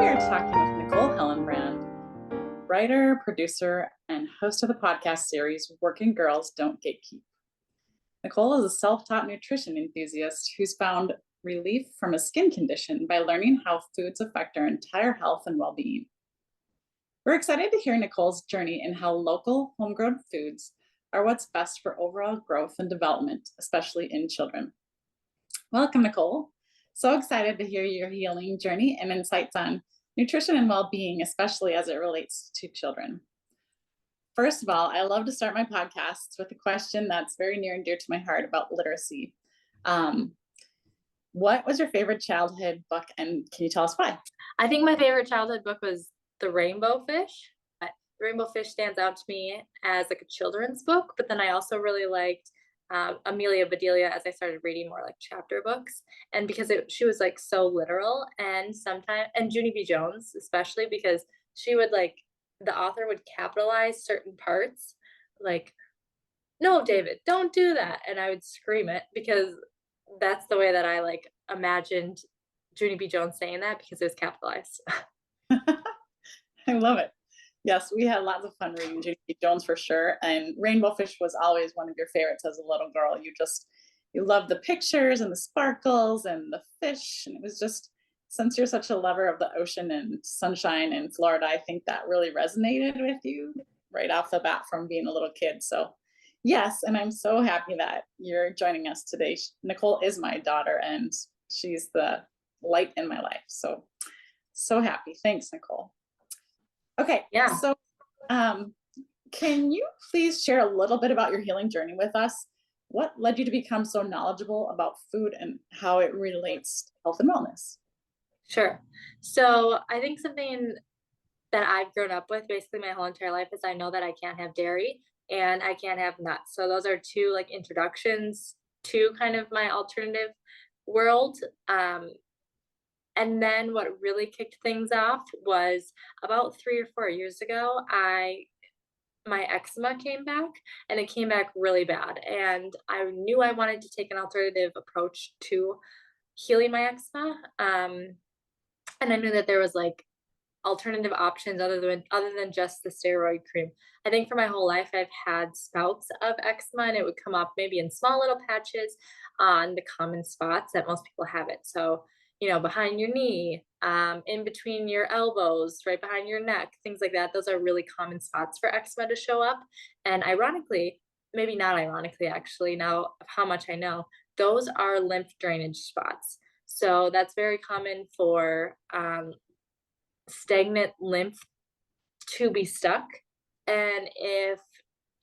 we are talking with Nicole Hellenbrand, writer, producer, and host of the podcast series Working Girls Don't Gatekeep. Nicole is a self-taught nutrition enthusiast who's found relief from a skin condition by learning how foods affect our entire health and well-being. We're excited to hear Nicole's journey and how local, homegrown foods are what's best for overall growth and development, especially in children. Welcome, Nicole. So excited to hear your healing journey and insights on nutrition and well-being, especially as it relates to children. First of all, I love to start my podcasts with a question that's very near and dear to my heart about literacy. What was your favorite childhood book, and can you tell us why? I think my favorite childhood book was The Rainbow Fish. Rainbow Fish stands out to me as like a children's book, but then I also really liked Amelia Bedelia as I started reading more like chapter books, and because she was like so literal, and Junie B. Jones, especially because she would the author would capitalize certain parts, like, "No, David, don't do that," and I would scream it because that's the way that I imagined Junie B. Jones saying that, because it was capitalized. I love it. Yes, we had lots of fun reading Junie B. Jones for sure. And Rainbow Fish was always one of your favorites as a little girl. You loved the pictures and the sparkles and the fish. And it was just, since you're such a lover of the ocean and sunshine in Florida, I think that really resonated with you right off the bat from being a little kid. So yes, and I'm so happy that you're joining us today. Nicole is my daughter and she's the light in my life. So happy. Thanks, Nicole. Okay, yeah. So can you please share a little bit about your healing journey with us? What led you to become so knowledgeable about food and how it relates to health and wellness? Sure. So I think something that I've grown up with basically my whole entire life is I know that I can't have dairy and I can't have nuts. So those are two introductions to kind of my alternative world. And then what really kicked things off was about 3 or 4 years ago, my eczema came back, and it came back really bad. And I knew I wanted to take an alternative approach to healing my eczema. And I knew that there was alternative options other than just the steroid cream. I think for my whole life I've had spouts of eczema, and it would come up maybe in small little patches on the common spots that most people have it. So, behind your knee, in between your elbows, right behind your neck, things like that. Those are really common spots for eczema to show up. And ironically, maybe not ironically, actually, now of how much I know, those are lymph drainage spots. So that's very common for stagnant lymph to be stuck. And if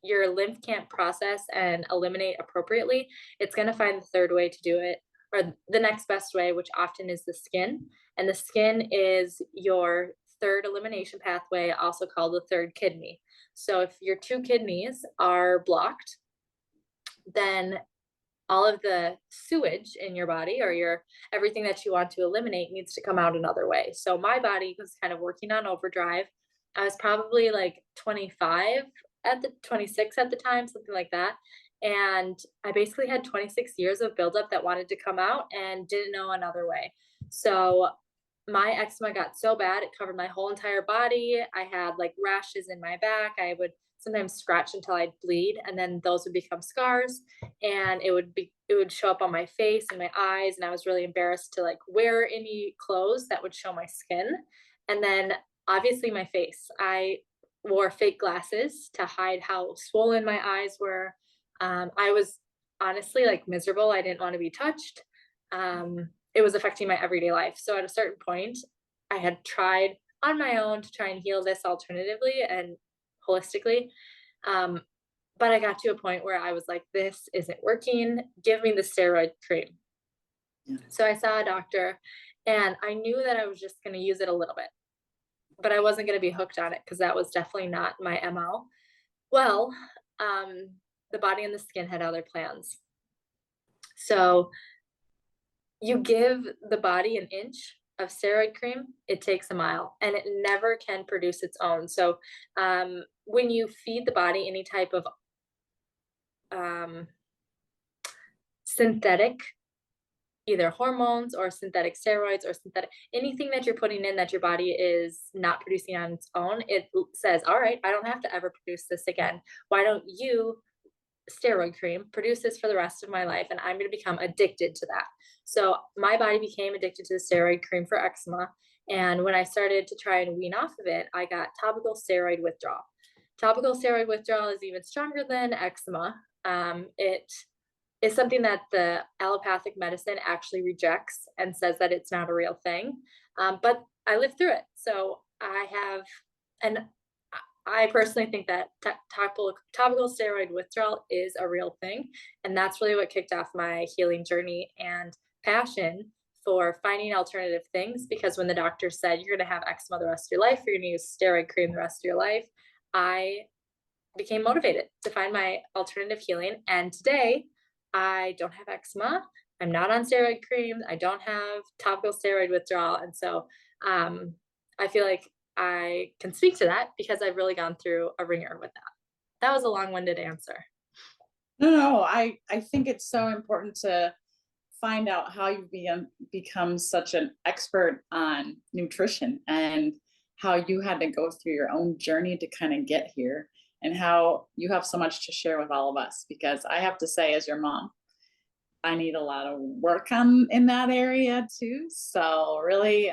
your lymph can't process and eliminate appropriately, it's going to find the third way to do it, or the next best way, which often is the skin. And the skin is your third elimination pathway, also called the third kidney. So if your two kidneys are blocked, then all of the sewage in your body, or everything that you want to eliminate, needs to come out another way. So my body was kind of working on overdrive. I was probably 26 at the time, something like that. And I basically had 26 years of buildup that wanted to come out and didn't know another way. So my eczema got so bad, it covered my whole entire body. I had rashes in my back. I would sometimes scratch until I'd bleed, and then those would become scars, and it would show up on my face and my eyes, and I was really embarrassed to wear any clothes that would show my skin. And then obviously my face, I wore fake glasses to hide how swollen my eyes were. I was honestly miserable. I didn't want to be touched. It was affecting my everyday life. So at a certain point, I had tried on my own to try and heal this alternatively and holistically. But I got to a point where I was like, this isn't working. Give me the steroid cream. Yeah. So I saw a doctor, and I knew that I was just going to use it a little bit, but I wasn't going to be hooked on it, because that was definitely not my MO. Well, the body and the skin had other plans. So you give the body an inch of steroid cream, it takes a mile, and it never can produce its own. So when you feed the body any type of synthetic either hormones or synthetic steroids or synthetic anything that you're putting in that your body is not producing on its own, it says, all right, I don't have to ever produce this again. Why don't you, steroid cream, produce this for the rest of my life, and I'm going to become addicted to that. So my body became addicted to the steroid cream for eczema. And when I started to try and wean off of it, I got topical steroid withdrawal. Topical steroid withdrawal is even stronger than eczema. It is something that the allopathic medicine actually rejects and says that it's not a real thing. But I lived through it. So I have, and I personally think that topical steroid withdrawal is a real thing. And that's really what kicked off my healing journey and passion for finding alternative things. Because when the doctor said, you're going to have eczema the rest of your life, you're going to use steroid cream the rest of your life, I became motivated to find my alternative healing. And today, I don't have eczema. I'm not on steroid cream. I don't have topical steroid withdrawal. And so I feel like I can speak to that because I've really gone through a ringer with that. That was a long-winded answer. No, I think it's so important to find out how you become such an expert on nutrition and how you had to go through your own journey to kind of get here and how you have so much to share with all of us. Because I have to say, as your mom, I need a lot of work on in that area too. So really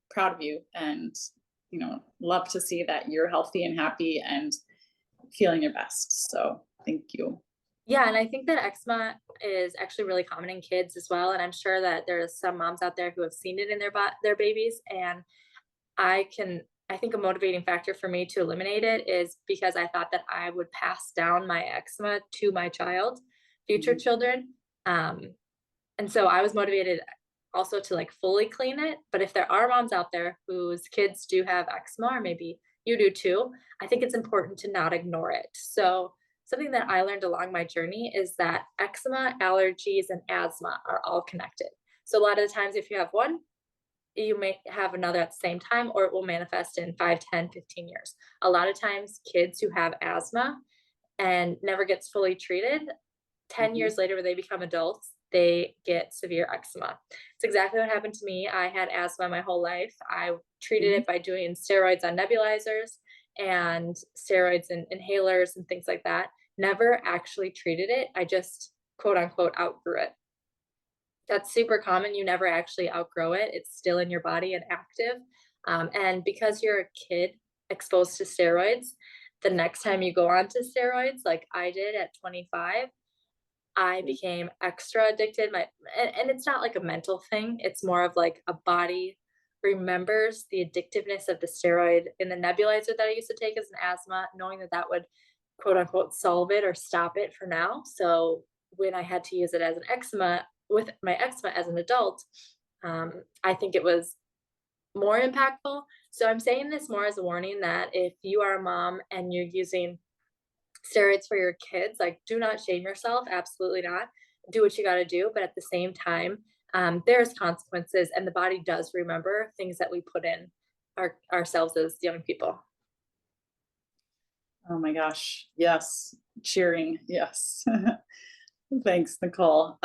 proud of you, and love to see that you're healthy and happy and feeling your best. So thank you. Yeah, and I think that eczema is actually really common in kids as well. And I'm sure that there's some moms out there who have seen it in their babies. And I think a motivating factor for me to eliminate it is because I thought that I would pass down my eczema to my future Mhm. children. And so I was motivated also to like fully clean it. But if there are moms out there whose kids do have eczema, or maybe you do too, I think it's important to not ignore it. So something that I learned along my journey is that eczema, allergies, and asthma are all connected. So a lot of the times, if you have one, you may have another at the same time, or it will manifest in 5, 10, 15 years. A lot of times, kids who have asthma and never gets fully treated, 10 Mhm. years later, when they become adults, they get severe eczema. It's exactly what happened to me. I had asthma my whole life. I treated Mhm. it by doing steroids on nebulizers and steroids and inhalers and things like that. Never actually treated it. I just quote unquote outgrew it. That's super common. You never actually outgrow it. It's still in your body and active. And because you're a kid exposed to steroids, the next time you go on to steroids, like I did at 25, I became extra addicted. And it's not like a mental thing. It's more of like a body remembers the addictiveness of the steroid in the nebulizer that I used to take as an asthma, knowing that that would quote unquote solve it or stop it for now. So when I had to use it as an eczema with my eczema as an adult, I think it was more impactful. So I'm saying this more as a warning that if you are a mom and you're using steroids for your kids, like do not shame yourself. Absolutely not. Do what you got to do. But at the same time, there's consequences, and the body does remember things that we put in ourselves as young people. Oh my gosh. Yes. Cheering. Yes. Thanks, Nicole.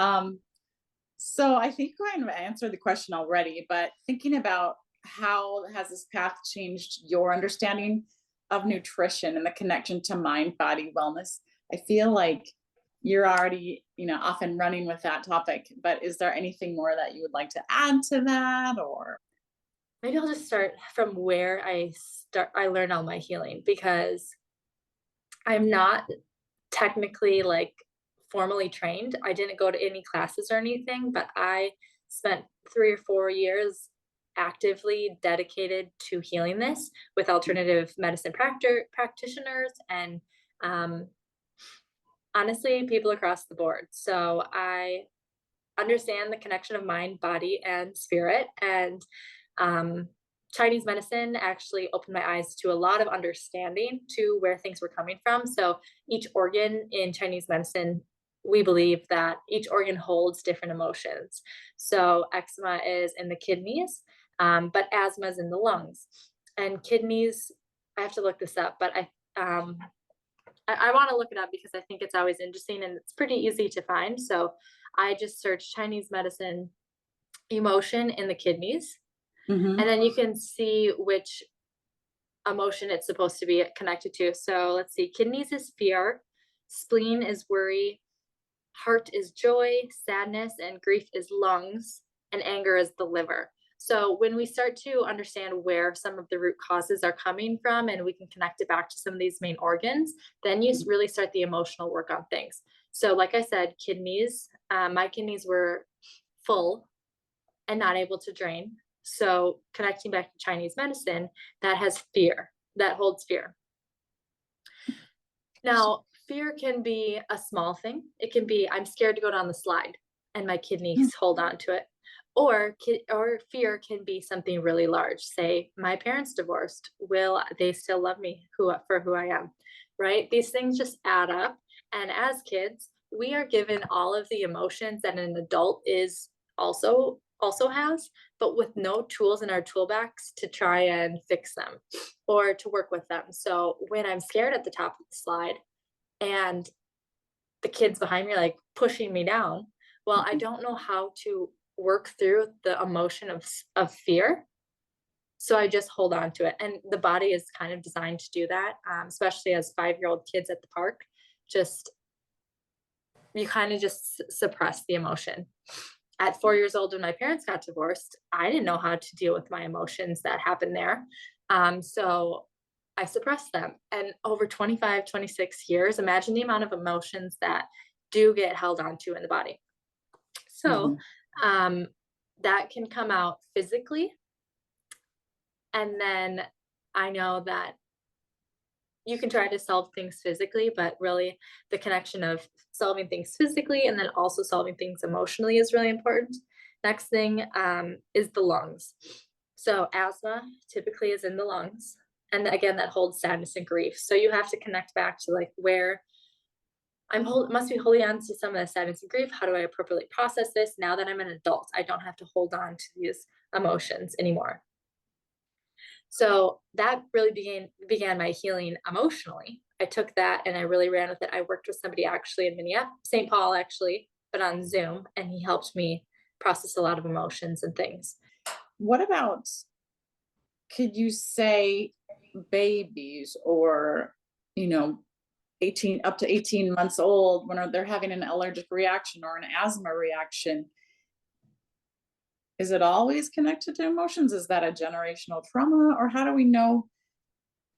So I think I kind of answered the question already, but thinking about how has this path changed your understanding of nutrition and the connection to mind body wellness? I feel like you're already, off and running with that topic, but is there anything more that you would like to add to that or? Maybe I'll just start from where I learned all my healing because I'm not technically like formally trained. I didn't go to any classes or anything, but I spent 3 or 4 years actively dedicated to healing this with alternative medicine practitioners and um, honestly, people across the board. So I understand the connection of mind, body, and spirit. And um, Chinese medicine actually opened my eyes to a lot of understanding to where things were coming from. So each organ in Chinese medicine, we believe that each organ holds different emotions. So eczema is in the kidneys, but asthma is in the lungs. And kidneys, I have to look this up, but I want to look it up because I think it's always interesting and it's pretty easy to find. So I just searched Chinese medicine emotion in the kidneys, Mm-hmm. and then you can see which emotion it's supposed to be connected to. So let's see, kidneys is fear, spleen is worry, heart is joy, sadness and grief is lungs, and anger is the liver. So when we start to understand where some of the root causes are coming from and we can connect it back to some of these main organs, then you really start the emotional work on things. So like I said, kidneys, my kidneys were full and not able to drain. So connecting back to Chinese medicine, that has fear, that holds fear. Now, fear can be a small thing. It can be, I'm scared to go down the slide and my kidneys hold on to it. Or fear can be something really large. Say, my parents divorced. Will they still love me for who I am? Right? These things just add up. And as kids, we are given all of the emotions that an adult is also has, but with no tools in our toolbox to try and fix them or to work with them. So when I'm scared at the top of the slide and the kids behind me are like pushing me down, well, I don't know how to work through the emotion of fear. So I just hold on to it. And the body is kind of designed to do that, especially as 5-year-old kids at the park. Just, you kind of just suppress the emotion. At 4 years old, when my parents got divorced, I didn't know how to deal with my emotions that happened there. So I suppressed them. And over 25, 26 years, imagine the amount of emotions that do get held onto in the body. So Mm-hmm. that can come out physically. And then I know that you can try to solve things physically, but really the connection of solving things physically and then also solving things emotionally is really important. Next thing is the lungs. So asthma typically is in the lungs. And again, that holds sadness and grief. So you have to connect back to like where must be holding on to some of the sadness and grief. How do I appropriately process this now that I'm an adult? I don't have to hold on to these emotions anymore. So that really began my healing emotionally. I took that and I really ran with it. I worked with somebody actually in Minneapolis, St. Paul actually, but on Zoom, and he helped me process a lot of emotions and things. What about, could you say babies or, you know, 18 up to 18 months old when they're having an allergic reaction or an asthma reaction? Is it always connected to emotions? Is that a generational trauma? Or how do we know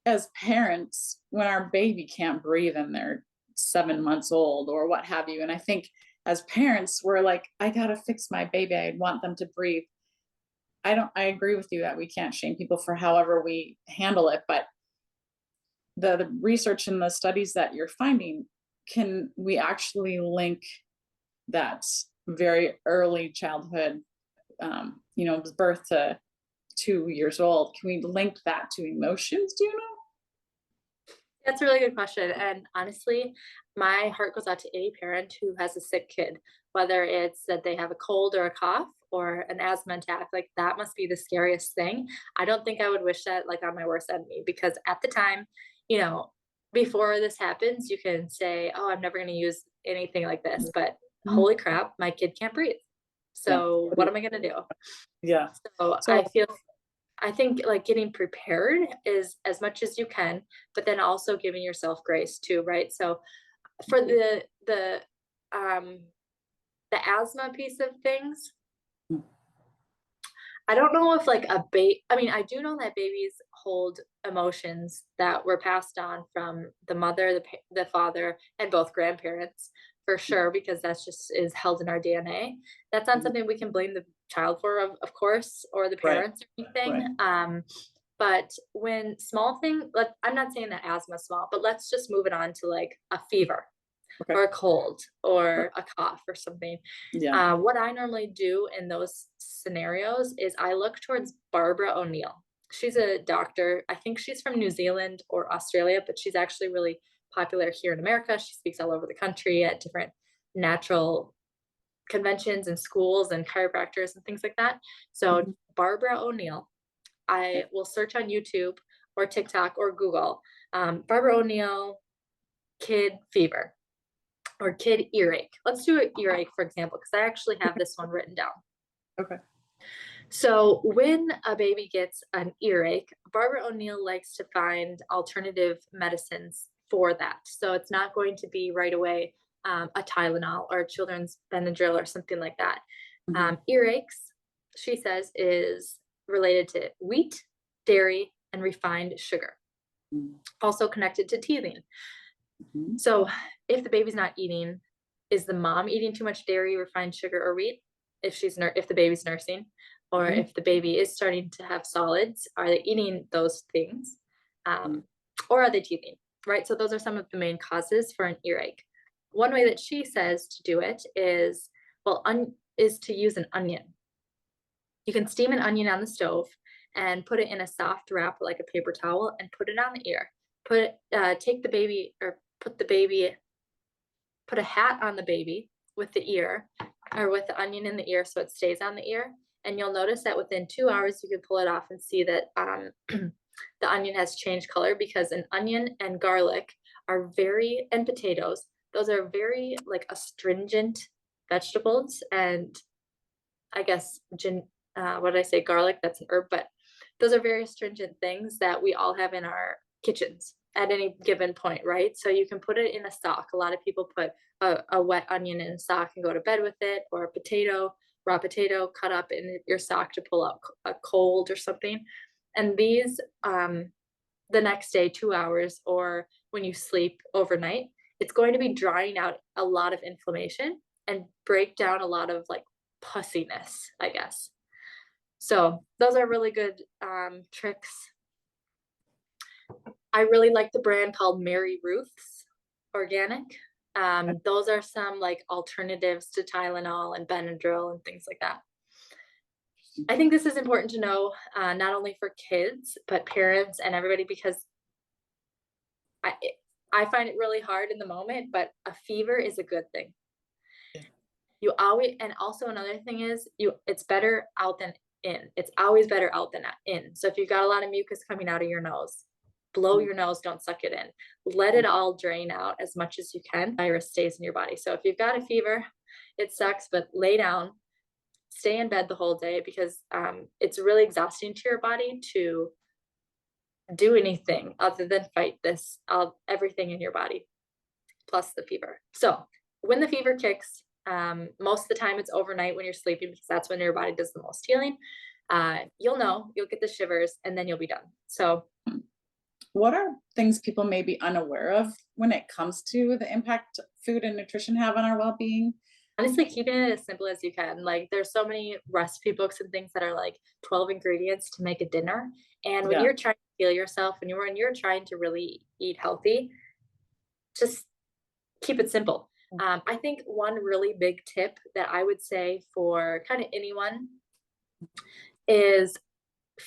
as parents when our baby can't breathe and they're 7 months old or what have you? And I think as parents, we're like, I gotta fix my baby. I want them to breathe. I agree with you that we can't shame people for however we handle it, but the research and the studies that you're finding, can we actually link that very early childhood, birth to 2 years old, can we link that to emotions, do you know? That's a really good question. And honestly, my heart goes out to any parent who has a sick kid, whether it's that they have a cold or a cough or an asthma attack. Like that must be the scariest thing. I don't think I would wish that like on my worst enemy because at the time, you know, before this happens, you can say, "Oh, I'm never going to use anything like this." But Mhm. holy crap, my kid can't breathe. Yeah. So what am I going to do? Yeah. So So I think like getting prepared is as much as you can, but then also giving yourself grace too, right? So for um the asthma piece of things, I don't know if like I mean, I do know that babies hold emotions that were passed on from the mother, the father, and both grandparents for sure, because that's just is held in our DNA. That's not Mhm. something we can blame the child for, of course, or the Right, parents or anything. right. But when small thing, I'm not saying that asthma is small, but let's just move it on to like a fever Okay. or a cold or a cough or something. Yeah. What I normally do in those scenarios is I look towards Barbara O'Neill. She's a doctor. I think she's from New Zealand or Australia, but she's actually really popular here in America. She speaks all over the country at different natural conventions and schools and chiropractors and things like that. So, Mhm. Barbara O'Neill, I will search on YouTube or TikTok or Google Barbara O'Neill kid fever or kid earache. Let's do an earache, for example, because I actually have this one written down. Okay. So when a baby gets an earache, Barbara O'Neill likes to find alternative medicines for that. So it's not going to be right away a Tylenol or a children's Benadryl or something like that. Mhm. Earaches, she says, is related to wheat, dairy, and refined sugar, Mm. also connected to teething. Mhm. So if the baby's not eating, is the mom eating too much dairy, refined sugar, or wheat? If the baby's nursing, or Mhm. if the baby is starting to have solids, are they eating those things, Mm. um, or are they teething? Right. So those are some of the main causes for an earache. One way that she says to do it is, is to use an onion. You can steam an onion on the stove and put it in a soft wrap like a paper towel and put it on the ear. Take the baby or put a hat on the baby with the ear or with the onion in the ear so it stays on the ear. And you'll notice that within 2 hours, you can pull it off and see that the onion has changed color because an onion and garlic and potatoes, those are very like astringent vegetables. And I guess, what did I say? Garlic, that's an herb, but those are very astringent things that we all have in our kitchens at any given point, right? So you can put it in a stock. A lot of people put a wet onion in a stock and go to bed with it, or a raw potato cut up in your stock to pull out a cold or something. And these, the next day, 2 hours, or when you sleep overnight, it's going to be drying out a lot of inflammation and break down a lot of like pussiness, I guess. So those are really good tricks. I really like the brand called Mary Ruth's Organic. Those are some like alternatives to Tylenol and Benadryl and things like that. I think this is important to know, not only for kids, but parents and everybody, because I, I find it really hard in the moment, but a fever is a good thing. Yeah. You always, and also another thing is it's better out than in. It's always better out than in. So if you've got a lot of mucus coming out of your nose, blow Mm. your nose, don't suck it in. Let it all drain out as much as you can. Virus stays in your body. So if you've got a fever, it sucks, but lay down, stay in bed the whole day, because it's really exhausting to your body to do anything other than fight everything in your body plus the fever. So when the fever kicks, most of the time it's overnight when you're sleeping, because that's when your body does the most healing. You'll get the shivers, and then you'll be done. So What are things people may be unaware of when it comes to the impact food and nutrition have on our well-being? honestly, keeping it as simple as you can. Like, there's so many recipe books and things that are like 12 ingredients to make a dinner. And when Yeah. you're trying to heal yourself, when you're trying to really eat healthy, just keep it simple. I think one really big tip that I would say for kind of anyone is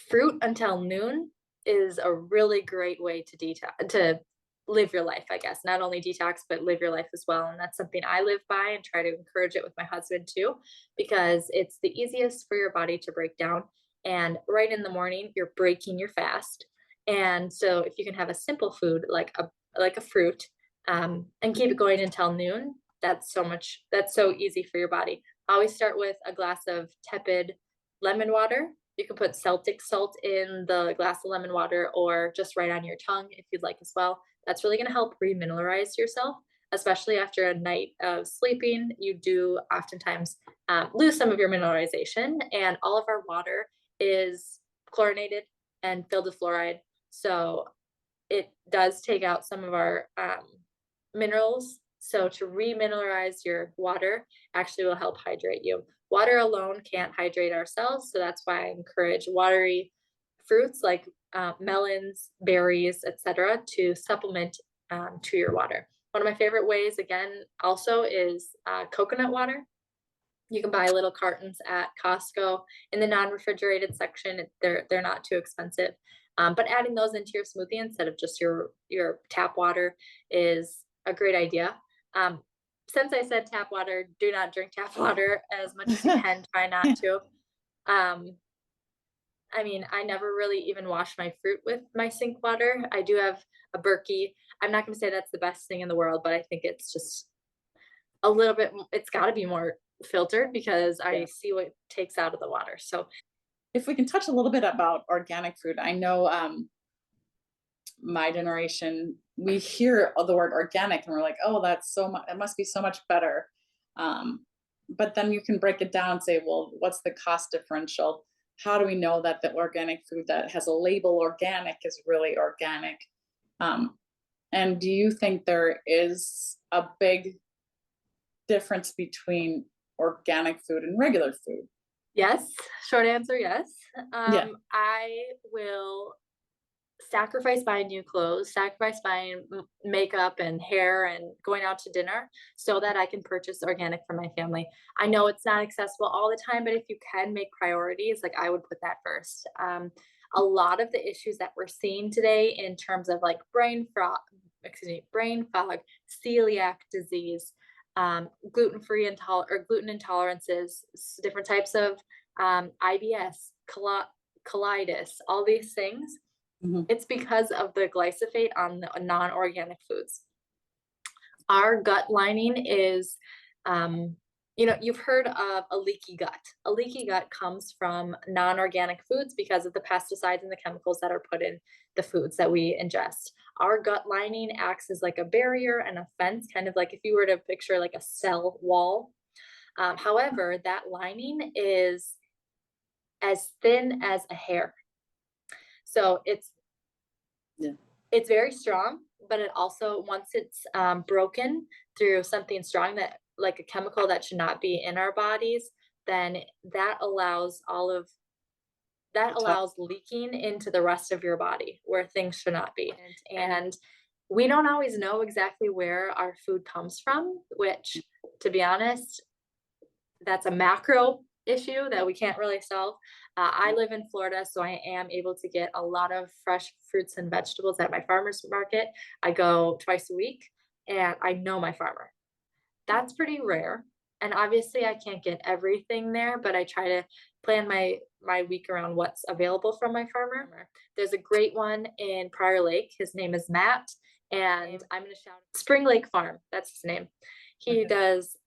fruit until noon is a really great way to live your life, I guess. Not only detox, but live your life as well. And that's something I live by and try to encourage it with my husband too, because it's the easiest for your body to break down. And right in the morning, you're breaking your fast. And so if you can have a simple food like a fruit, and keep it going until noon, that's so easy for your body. I always start with a glass of tepid lemon water. You can put Celtic salt in the glass of lemon water, or just right on your tongue if you'd like as well. That's really going to help remineralize yourself, especially after a night of sleeping. You do oftentimes lose some of your mineralization, and all of our water is chlorinated and filled with fluoride. So it does take out some of our minerals. So to remineralize your water actually will help hydrate you. Water alone can't hydrate ourselves, so that's why I encourage watery fruits like melons, berries, etc., to supplement to your water. One of my favorite ways, again, also is coconut water. You can buy little cartons at Costco in the non-refrigerated section. They're not too expensive. But adding those into your smoothie instead of just your tap water is a great idea. Um, since I said tap water, do not drink tap water as much as you can. Try not to. Um, I mean, I never really even wash my fruit with my sink water. I do have a Berkey. I'm not going to say that's the best thing in the world, but I think it's just a little bit. It's got to be more filtered because Yeah. I see what it takes out of the water. So If we can touch a little bit about organic food, I know my generation, we hear the word organic and we're like, oh, that's so much, it must be so much better. But then you can break it down and say, well, what's the cost differential? How do we know that the organic food that has a label organic is really organic? And do you think there is a big difference between organic food and regular food? yes, short answer, yes. Yeah. I will sacrifice buying new clothes, sacrifice buying makeup and hair and going out to dinner so that I can purchase organic for my family. I know it's not accessible all the time, but if you can make priorities, like I would put that first. A lot of the issues that we're seeing today in terms of like brain fog, celiac disease, gluten-free or gluten intolerances, different types of IBS, colitis, all these things, Mhm. it's because of the glyphosate on the non-organic foods. Our gut lining is, you've heard of a leaky gut. A leaky gut comes from non-organic foods because of the pesticides and the chemicals that are put in the foods that we ingest. Our gut lining acts as like a barrier and a fence, kind of like if you were to picture like a cell wall. However, that lining is as thin as a hair. So Yeah. it's very strong, but it also, once it's broken through something strong, that like a chemical that should not be in our bodies, then that allows The top. leaking into the rest of your body where things should not be. And we don't always know exactly where our food comes from, which, to be honest, that's a macro issue that we can't really solve. I live in Florida, so I am able to get a lot of fresh fruits and vegetables at my farmer's market. I go twice a week and I know my farmer. That's pretty rare. And obviously I can't get everything there, but I try to plan my week around what's available from my farmer. There's a great one in Prior Lake. His name is Matt, and I'm going to shout Spring Lake Farm. That's his name. He Okay. does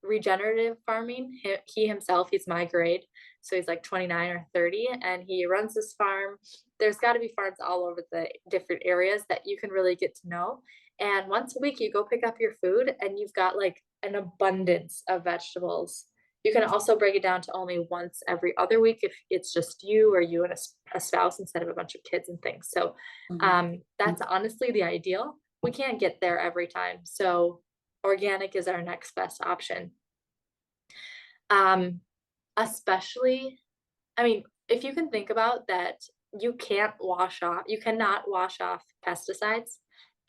regenerative farming. He himself, he's my grade, so he's like 29 or 30, and he runs this farm. There's got to be farms all over the different areas that you can really get to know. And once a week, you go pick up your food, and you've got like an abundance of vegetables. You can also break it down to only once every other week if it's just you or you and a spouse instead of a bunch of kids and things. So that's honestly the ideal. We can't get there every time. So organic is our next best option. Especially, I mean, if you can think about that, you cannot wash off pesticides,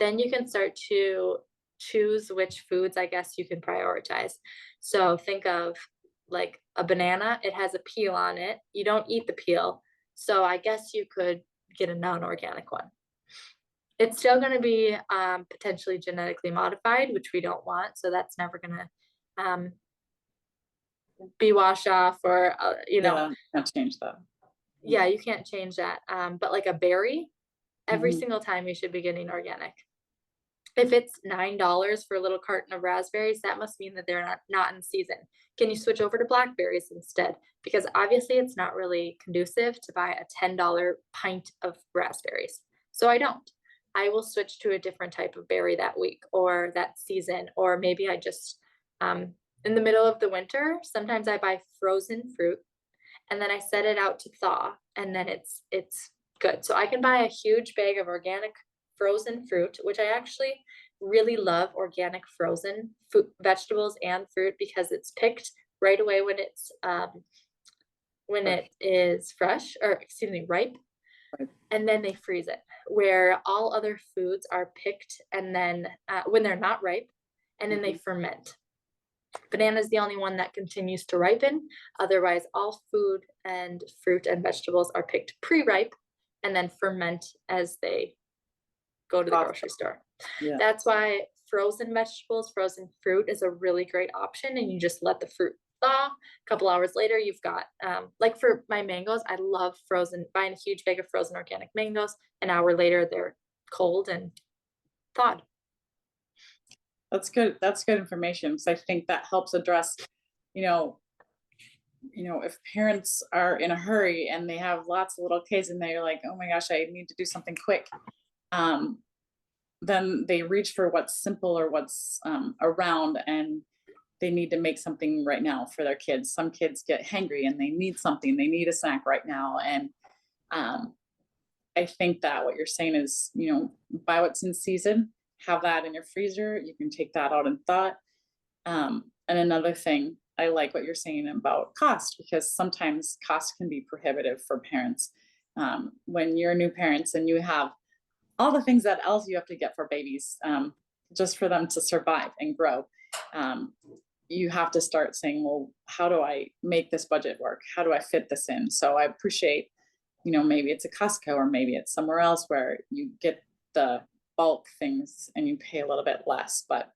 then you can start to choose which foods I guess you can prioritize. So think of like a banana, it has a peel on it. You don't eat the peel. So I guess you could get a non-organic one. It's still going to be potentially genetically modified, which we don't want. So that's never going to be washed off or, Yeah, can't change that. yeah, you can't change that. But like a berry, every Mhm. single time you should be getting organic. If it's $9 for a little carton of raspberries, that must mean that they're not in season. Can you switch over to blackberries instead? Because obviously it's not really conducive to buy a $10 pint of raspberries. So I don't. I will switch to a different type of berry that week or that season, or maybe I just in the middle of the winter, sometimes I buy frozen fruit and then I set it out to thaw, and then it's good. So I can buy a huge bag of organic frozen fruit, which I actually really love organic frozen fruit, vegetables and fruit, because it's picked right away when Fresh. it is fresh, or excuse me, ripe, Right. and then they freeze it. Where all other foods are picked and then when they're not ripe, and then they ferment. Banana is the only one that continues to ripen. Otherwise, all food and fruit and vegetables are picked pre-ripe and then ferment as they go to the grocery store. Yeah. That's why frozen vegetables, frozen fruit is a really great option, and you just let the fruit thaw. A couple hours later, you've got like for my mangoes, I love buying a huge bag of frozen organic mangoes. An hour later, they're cold and thawed. That's good. That's good information, because I think that helps address you know, if parents are in a hurry and they have lots of little kids and they're like, oh my gosh, I need to do something quick. Um, then they reach for what's simple or what's around, and they need to make something right now for their kids. Some kids get hangry and they need something, they need a snack right now. And um, I think that what you're saying is, buy what's in season, have that in your freezer. You can take that out and thaw it. And another thing, I like what you're saying about cost, because sometimes cost can be prohibitive for parents. When you're new parents and you have all the things that else you have to get for babies, just for them to survive and grow. You have to start saying, well, how do I make this budget work? How do I fit this in? So I appreciate, maybe it's a Costco or maybe it's somewhere else where you get the bulk things and you pay a little bit less. But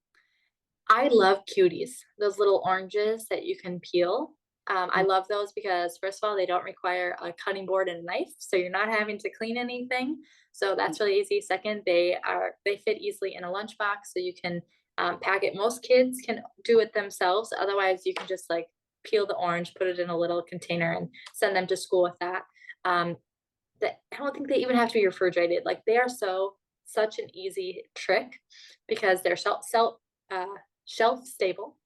I love cuties, those little oranges that you can peel. I love those because first of all, they don't require a cutting board and a knife, so you're not having to clean anything. So that's really easy. Second, they fit easily in a lunchbox, so you can pack it. Most kids can do it themselves. Otherwise, you can just like peel the orange, put it in a little container, and send them to school with that. Um, I don't think they even have to be refrigerated. Like they are such an easy trick because they're shelf stable,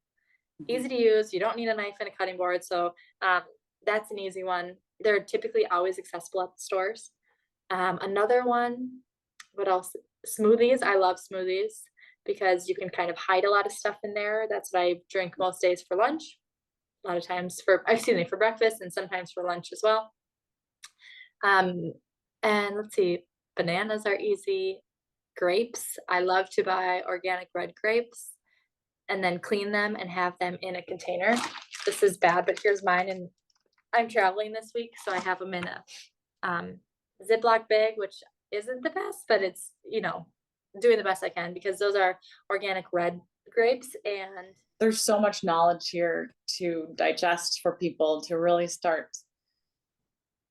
easy to use. You don't need a knife and a cutting board. So that's an easy one. They're typically always accessible at the stores. Another one, what else? Smoothies. I love smoothies because you can kind of hide a lot of stuff in there. That's what I drink most days for lunch. A lot of times for breakfast and sometimes for lunch as well. And let's see, bananas are easy. Grapes. I love to buy organic red grapes and then clean them and have them in a container. This is bad, but here's mine. And I'm traveling this week, so I have them in a Ziploc bag, which isn't the best, but it's, doing the best I can because those are organic red grapes. And there's so much knowledge here to digest for people to really start,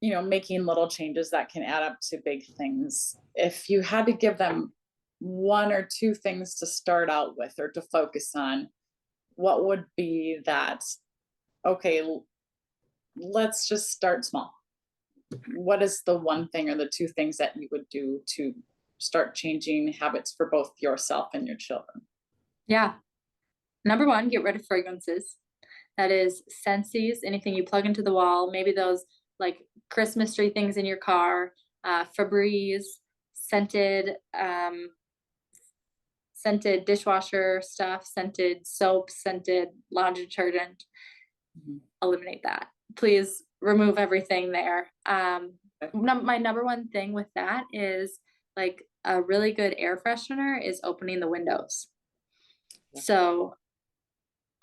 making little changes that can add up to big things. If you had to give them one or two things to start out with or to focus on, what would be that? Okay, let's just start small. What is the one thing or the two things that you would do to start changing habits for both yourself and your children? Yeah. Number one, get rid of fragrances. That is Scentsies, anything you plug into the wall, maybe those like Christmas tree things in your car, Febreze, scented dishwasher stuff, scented soap, scented laundry detergent. Eliminate that. Please remove everything there. My number one thing with that is like a really good air freshener is opening the windows. So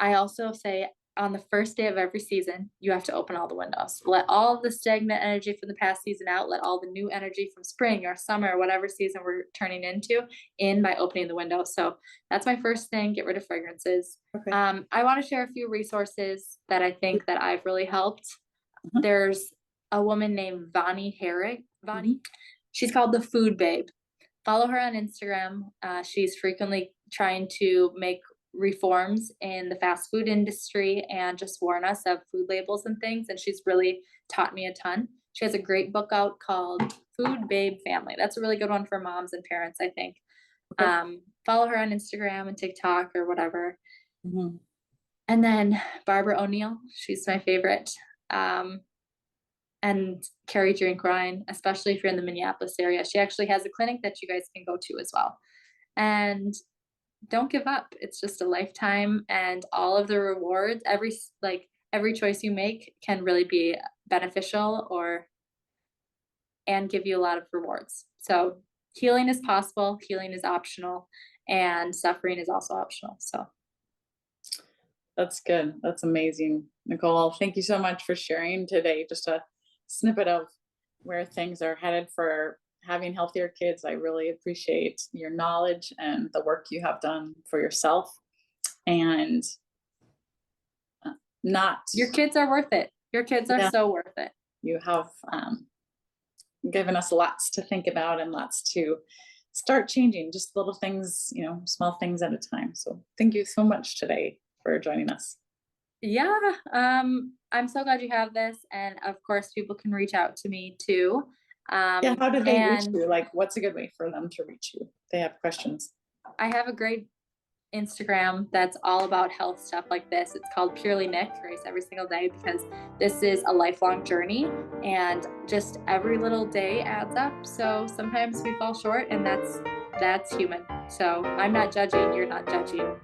I also say on the first day of every season, you have to open all the windows. Let all the stagnant energy from the past season out. Let all the new energy from spring or summer, or whatever season we're turning into, in by opening the windows. So that's my first thing. Get rid of fragrances. Okay. I want to share a few resources that I think that I've really helped. There's a woman named Vani Herrick. She's called the Food Babe. Follow her on Instagram. She's frequently trying to make reforms in the fast food industry and just warn us of food labels and things. And she's really taught me a ton. She has a great book out called Food Babe Family. That's a really good one for moms and parents, I think. Okay. Follow her on Instagram and TikTok or whatever. And then Barbara O'Neill, she's my favorite. And Carrie Drinkwine, especially if you're in the Minneapolis area. She actually has a clinic that you guys can go to as well. And don't give up. It's just a lifetime, and all of the rewards, every choice you make can really be beneficial and give you a lot of rewards. So healing is possible, healing is optional, and suffering is also optional. So that's good. That's amazing. Nicole, thank you so much for sharing today. Just a snippet of where things are headed for having healthier kids. I really appreciate your knowledge and the work you have done for yourself. And your kids are worth it. Your kids are so worth it. You have given us lots to think about and lots to start changing, just little things, small things at a time. So thank you so much today for joining us. Yeah, I'm so glad you have this, and of course, people can reach out to me too. Yeah, how do they reach And you? Like, what's a good way for them to reach you? They have questions. I have a great Instagram that's all about health stuff like this. It's called Purely Nick, race every single day, because this is a lifelong journey and just every little day adds up. So sometimes we fall short, and that's human. So I'm not judging, you're not judging.